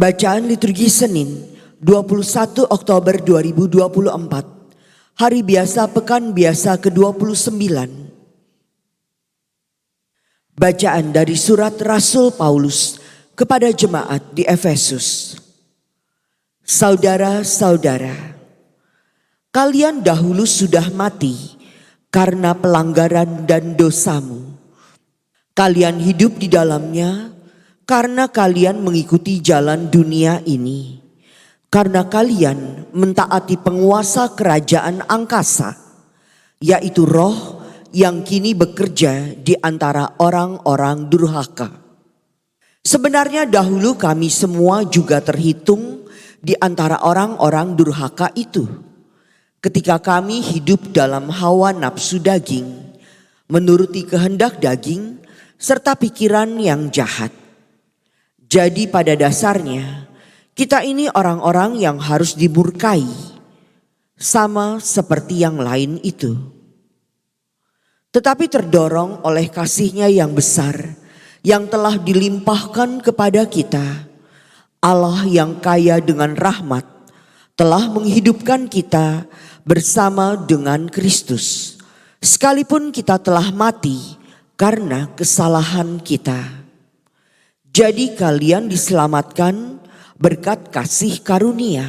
Bacaan liturgi Senin 21 Oktober 2024, Hari Biasa Pekan Biasa ke-29. Bacaan dari surat Rasul Paulus kepada jemaat di Efesus. Saudara-saudara, kalian dahulu sudah mati karena pelanggaran dan dosamu. Kalian hidup di dalamnya karena kalian mengikuti jalan dunia ini. Karena kalian mentaati penguasa kerajaan angkasa, yaitu roh yang kini bekerja di antara orang-orang durhaka. Sebenarnya dahulu kami semua juga terhitung di antara orang-orang durhaka itu. Ketika kami hidup dalam hawa nafsu daging, menuruti kehendak daging serta pikiran yang jahat. Jadi pada dasarnya kita ini orang-orang yang harus dimurkai, sama seperti yang lain itu. Tetapi terdorong oleh kasih-Nya yang besar yang telah dilimpahkan kepada kita, Allah yang kaya dengan rahmat telah menghidupkan kita bersama dengan Kristus, sekalipun kita telah mati karena kesalahan kita. Jadi kalian diselamatkan berkat kasih karunia.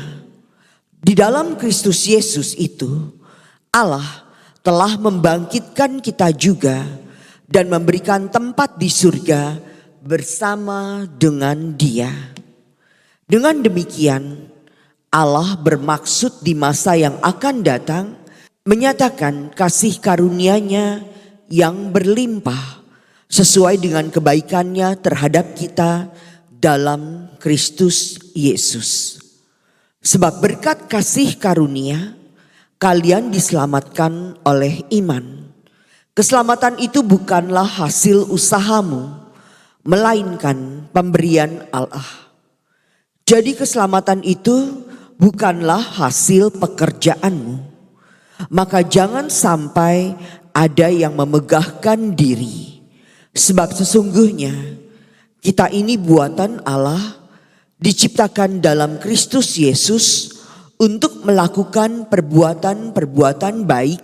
Di dalam Kristus Yesus itu, Allah telah membangkitkan kita juga dan memberikan tempat di surga bersama dengan Dia. Dengan demikian, Allah bermaksud di masa yang akan datang menyatakan kasih karunia-Nya yang berlimpah sesuai dengan kebaikan-Nya terhadap kita dalam Kristus Yesus. Sebab berkat kasih karunia, kalian diselamatkan oleh iman. Keselamatan itu bukanlah hasil usahamu, melainkan pemberian Allah. Jadi keselamatan itu bukanlah hasil pekerjaanmu. Maka jangan sampai ada yang memegahkan diri. Sebab sesungguhnya kita ini buatan Allah, diciptakan dalam Kristus Yesus untuk melakukan perbuatan-perbuatan baik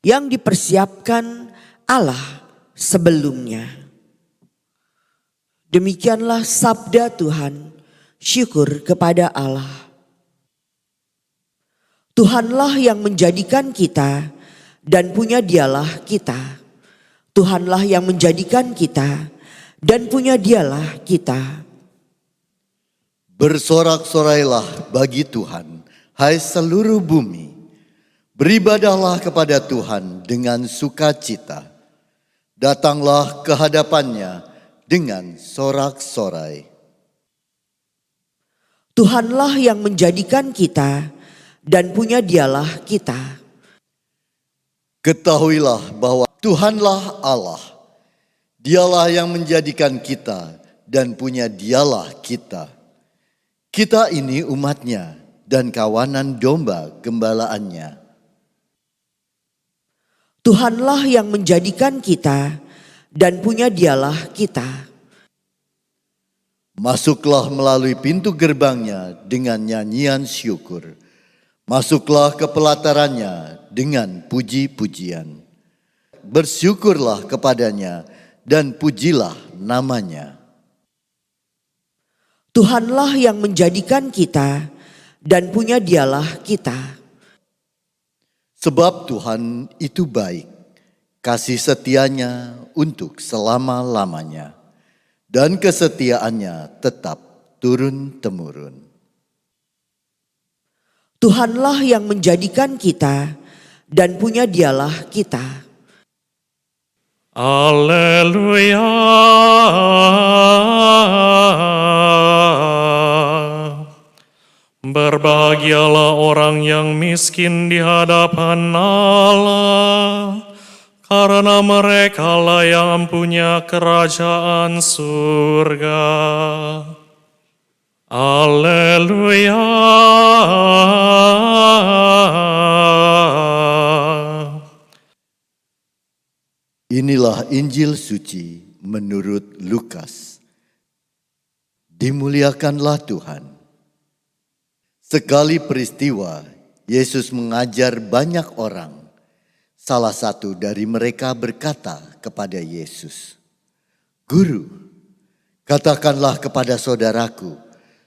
yang dipersiapkan Allah sebelumnya. Demikianlah sabda Tuhan, syukur kepada Allah. Tuhanlah yang menjadikan kita dan punya Dialah kita. Tuhanlah yang menjadikan kita dan punya Dialah kita. Bersorak-sorailah bagi Tuhan, hai seluruh bumi. Beribadahlah kepada Tuhan dengan sukacita. Datanglah ke hadapannya dengan sorak-sorai. Tuhanlah yang menjadikan kita dan punya Dialah kita. Ketahuilah bahwa Tuhanlah Allah. Dialah yang menjadikan kita dan punya Dialah kita. Kita ini umatnya dan kawanan domba gembalaannya. Tuhanlah yang menjadikan kita dan punya Dialah kita. Masuklah melalui pintu gerbangnya dengan nyanyian syukur. Masuklah ke pelatarannya dengan puji-pujian. Bersyukurlah kepadanya dan pujilah namanya. Tuhanlah yang menjadikan kita dan punya Dialah kita. Sebab Tuhan itu baik, kasih setianya untuk selama-lamanya, dan kesetiaannya tetap turun-temurun. Tuhanlah yang menjadikan kita dan punya Dialah kita. Haleluya. Berbahagialah orang yang miskin di hadapan Allah, karena merekalah yang punya kerajaan surga. Haleluya. Inilah Injil suci menurut Lukas. Dimuliakanlah Tuhan. Sekali peristiwa, Yesus mengajar banyak orang. Salah satu dari mereka berkata kepada Yesus, "Guru, katakanlah kepada saudaraku,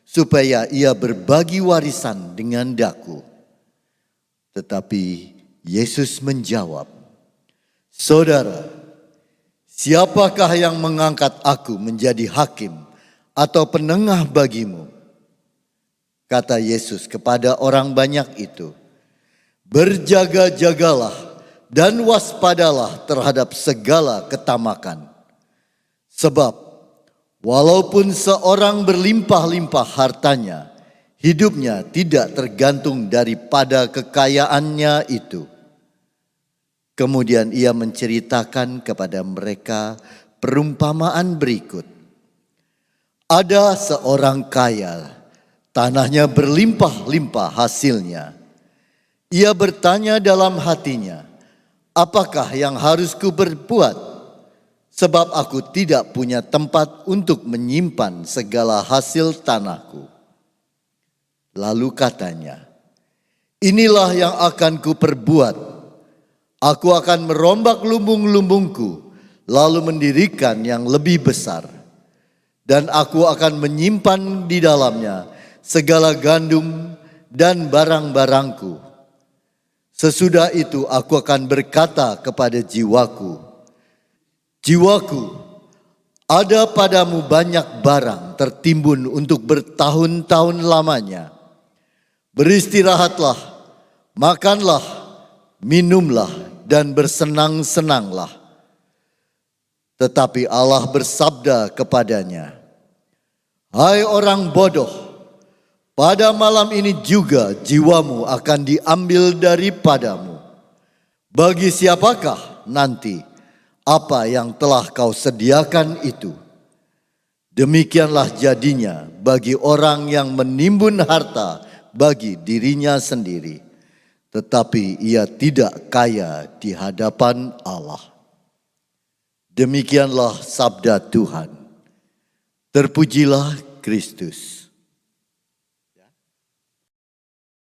supaya ia berbagi warisan dengan daku." Tetapi Yesus menjawab, "Saudara, siapakah yang mengangkat aku menjadi hakim atau penengah bagimu?" Kata Yesus kepada orang banyak itu, "Berjaga-jagalah dan waspadalah terhadap segala ketamakan. Sebab walaupun seorang berlimpah-limpah hartanya, hidupnya tidak tergantung daripada kekayaannya itu." Kemudian ia menceritakan kepada mereka perumpamaan berikut. Ada seorang kaya, tanahnya berlimpah-limpah hasilnya. Ia bertanya dalam hatinya, "Apakah yang harus kuperbuat? Sebab aku tidak punya tempat untuk menyimpan segala hasil tanahku." Lalu katanya, "Inilah yang akan kuperbuat. Aku akan merombak lumbung-lumbungku, lalu mendirikan yang lebih besar. Dan aku akan menyimpan di dalamnya segala gandum dan barang-barangku. Sesudah itu aku akan berkata kepada jiwaku, 'Jiwaku, ada padamu banyak barang tertimbun untuk bertahun-tahun lamanya. Beristirahatlah, makanlah, minumlah, dan bersenang-senanglah.' Tetapi Allah bersabda kepadanya, 'Hai orang bodoh, pada malam ini juga jiwamu akan diambil daripadamu. Bagi siapakah nanti apa yang telah kau sediakan itu?' Demikianlah jadinya bagi orang yang menimbun harta bagi dirinya sendiri, tetapi ia tidak kaya di hadapan Allah." Demikianlah sabda Tuhan. Terpujilah Kristus.